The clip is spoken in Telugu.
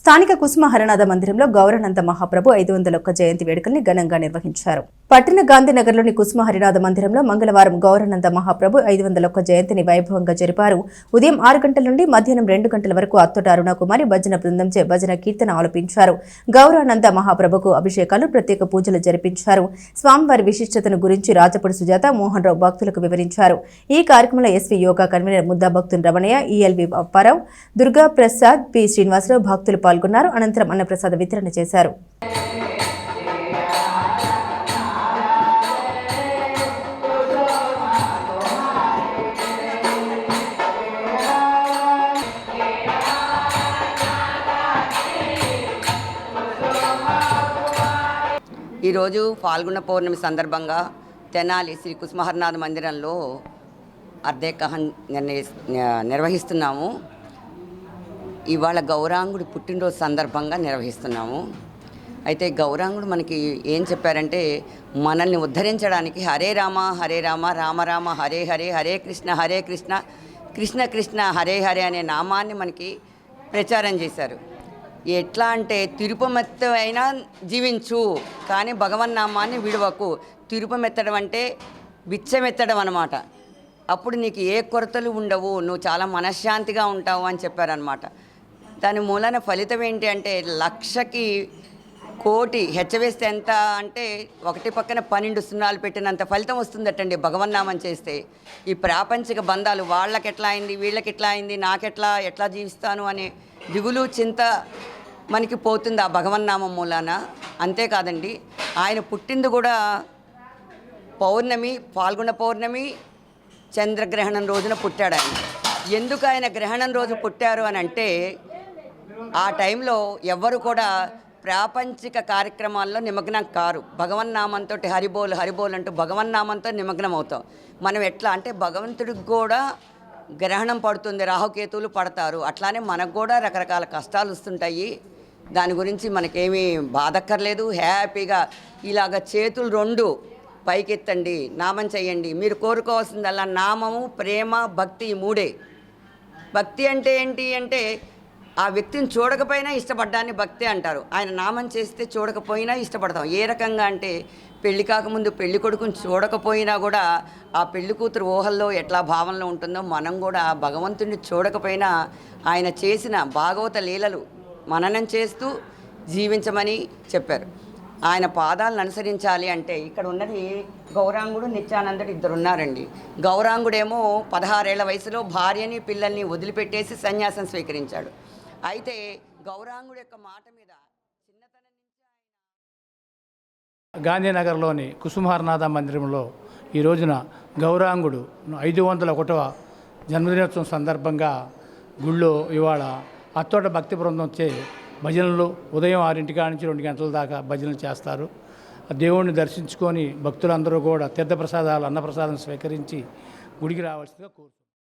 స్థానిక కుసుమ హరనాథ మందిరంలో గౌరానంద మహాప్రభు 501 జయంతి వేడుకల్ని ఘనంగా నిర్వహించారు. పట్టణ గాంధీనగర్లోని కుసుమ హరినాథ మందిరంలో మంగళవారం గౌరానంద మహాప్రభు 501 జయంతిని వైభవంగా జరిపారు. ఉదయం 6 గంటల నుండి మధ్యాహ్నం 2 గంటల వరకు అత్తోట అరుణకుమారి భజన బృందంచే భజన కీర్తన ఆలపించారు. గౌరానంద మహాప్రభుకు అభిషేకాలు, ప్రత్యేక పూజలు జరిపించారు. స్వామివారి విశిష్టతను గురించి రాజపూడి సుజాత, మోహన్ రావు భక్తులకు వివరించారు. ఈ కార్యక్రమంలో ఎస్వి యోగా కన్వీనర్ ముద్దా భక్తుని రమణయ్య, ఈఎల్వి అప్పారావు, దుర్గా ప్రసాద్, పి శ్రీనివాసరావు భక్తులు పాల్గొన్నారు. అనంతరం అన్నప్రసాద వితరణ చేశారు. ఈరోజు ఫాల్గుణ పౌర్ణమి సందర్భంగా తెనాలి శ్రీ కుసుమ హరనాథ మందిరంలో అర్ధేకహం నిర్వహిస్తున్నాము. ఇవాళ గౌరాంగుడు పుట్టినరోజు సందర్భంగా నిర్వహిస్తున్నాము. అయితే గౌరాంగుడు మనకి ఏం చెప్పారంటే, మనల్ని ఉద్ధరించడానికి హరే రామ హరే రామ రామ రామ హరే హరే, హరే కృష్ణ హరే కృష్ణ కృష్ణ కృష్ణ హరే హరే అనే నామాన్ని మనకి ప్రచారం చేశారు. ఎట్లా అంటే, తిరుపమెత్తైనా జీవించు కానీ భగవన్నామాన్ని విడవకు. తిరుపమెత్తడం అంటే బిచ్చమెత్తడం అన్నమాట. అప్పుడు నీకు ఏ కొరతలు ఉండవు, నువ్వు చాలా మనశ్శాంతిగా ఉంటావు అని చెప్పారనమాట. దాని మూలన ఫలితం ఏంటి అంటే, 1,00,000కి కోటి హెచ్చవేస్తే ఎంత అంటే 1 పక్కన 12 సున్నాలు పెట్టినంత ఫలితం వస్తుందటండి భగవన్నామం చేస్తే. ఈ ప్రాపంచిక బంధాలు వాళ్ళకి ఎట్లా అయింది, వీళ్ళకి ఎట్లా అయింది, ఎట్లా జీవిస్తాను అనే దిగులు చింత మనకి పోతుంది ఆ భగవన్నామం మూలాన. అంతేకాదండి, ఆయన పుట్టింది కూడా పౌర్ణమి, ఫాల్గుణ పౌర్ణమి చంద్రగ్రహణం రోజున పుట్టాడు ఆయన. ఎందుకు ఆయన గ్రహణం రోజు పుట్టారు అని అంటే, ఆ టైంలో ఎవ్వరు కూడా ప్రాపంచిక కార్యక్రమాల్లో నిమగ్నం కారు. భగవన్నామంతో హరిబోల్ హరిబోల్ అంటూ భగవన్నామంతో నిమగ్నం అవుతాం. మనం ఎట్లా అంటే, భగవంతుడికి కూడా గ్రహణం పడుతుంది, రాహుకేతువులు పడతారు. అట్లానే మనకు కూడా రకరకాల కష్టాలు వస్తుంటాయి. దాని గురించి మనకేమీ బాధక్కర్లేదు. హ్యాపీగా ఇలాగ చేతులు 2 పైకెత్తండి, నామం చెయ్యండి. మీరు కోరుకోవాల్సిందల్లా నామము, ప్రేమ, భక్తి, ఈ 3. భక్తి అంటే ఏంటి అంటే, ఆ వ్యక్తిని చూడకపోయినా ఇష్టపడ్డాన్ని భక్తి అంటారు. ఆయన నామం చేస్తే చూడకపోయినా ఇష్టపడతాం. ఏ రకంగా అంటే, పెళ్లి కాకముందు పెళ్లి కొడుకుని చూడకపోయినా కూడా ఆ పెళ్లి కూతురు ఊహల్లో ఎట్లా భావనలో ఉంటుందో, మనం కూడా భగవంతుడిని చూడకపోయినా ఆయన చేసిన భాగవత లీలలు మననం చేస్తూ జీవించమని చెప్పారు. ఆయన పాదాలను అనుసరించాలి అంటే, ఇక్కడ ఉన్నది గౌరాంగుడు, నిత్యానందుడు, 2 ఉన్నారండి. గౌరాంగుడేమో 16 ఏళ్ల వయసులో భార్యని పిల్లల్ని వదిలిపెట్టేసి సన్యాసం స్వీకరించాడు. అయితే గౌరాంగుడు యొక్క మాట మీద చిన్నతనం నుంచి గాంధీనగర్లోని కుసుమ హరనాథ మందిరంలో ఈ రోజున గౌరాంగుడు 501వ జన్మదినోత్సవం సందర్భంగా గుళ్ళో ఇవాళ అత్తోట భక్తి బృందం చే భజనలు ఉదయం 6 నుంచి 2 గంటల దాకా భజనలు చేస్తారు. దేవుణ్ణి దర్శించుకొని భక్తులందరూ కూడా తీర్థప్రసాదాలు, అన్నప్రసాదం స్వీకరించి గుడికి రావాల్సిందిగా కోరుతున్నారు.